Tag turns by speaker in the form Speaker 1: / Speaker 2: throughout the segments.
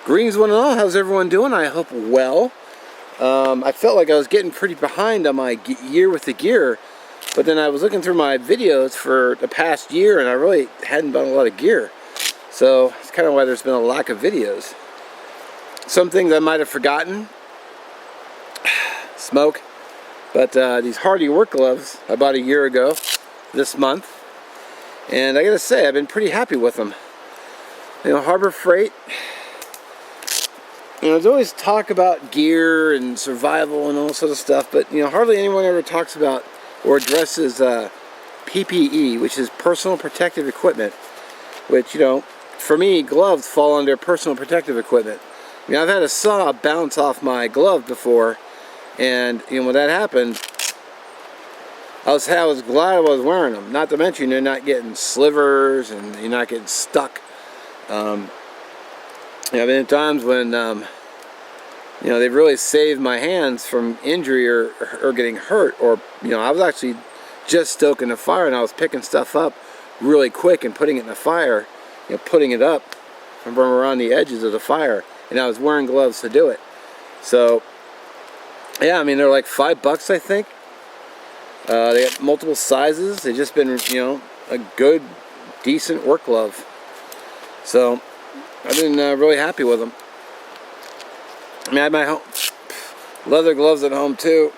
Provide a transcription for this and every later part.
Speaker 1: Greetings one and all, how's everyone doing? I hope well. I felt like I was getting pretty behind on my year with the gear, but then I was looking through my videos for the past year and I really hadn't bought a lot of gear. So it's kind of why there's been a lack of videos. Some things I might have forgotten. Smoke. But these Hardy work gloves I bought a year ago this month. And I gotta say, I've been pretty happy with them. You know, Harbor Freight. You know, there's always talk about gear and survival and all sort of stuff, but you know, hardly anyone ever talks about or addresses PPE, which is personal protective equipment. Which, you know, for me, gloves fall under personal protective equipment. I mean, I've had a saw bounce off my glove before, and you know, when that happened, I was glad I was wearing them. Not to mention, you're not getting slivers and you're not getting stuck. There have been times when, you know, they've really saved my hands from injury or getting hurt. Or, you know, I was actually just stoking the fire and I was picking stuff up really quick and putting it in the fire, you know, putting it up from around the edges of the fire. And I was wearing gloves to do it. So, yeah, I mean, they're like $5, I think. They got multiple sizes. They've just been, you know, a good, decent work glove. So, I've been really happy with them. I mean, I had my leather gloves at home too.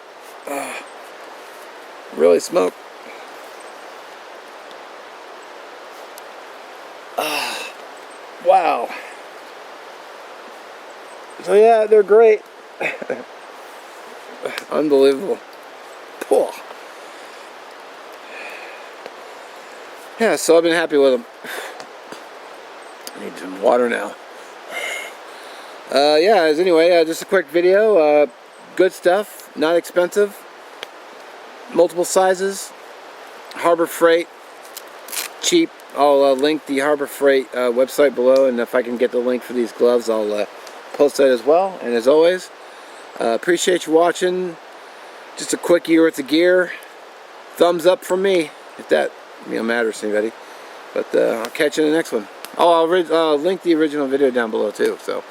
Speaker 1: Really smoke. Wow. So yeah, they're great. Unbelievable. Cool. Yeah, so I've been happy with them. I need some water now. Yeah, anyway, just a quick video. Good stuff, not expensive. Multiple sizes. Harbor Freight, cheap. I'll link the Harbor Freight website below, and if I can get the link for these gloves, I'll post that as well. And as always, appreciate you watching. Just a quick year with the gear. Thumbs up from me, if that matters to anybody. But I'll catch you in the next one. Oh, I'll link the original video down below too. So.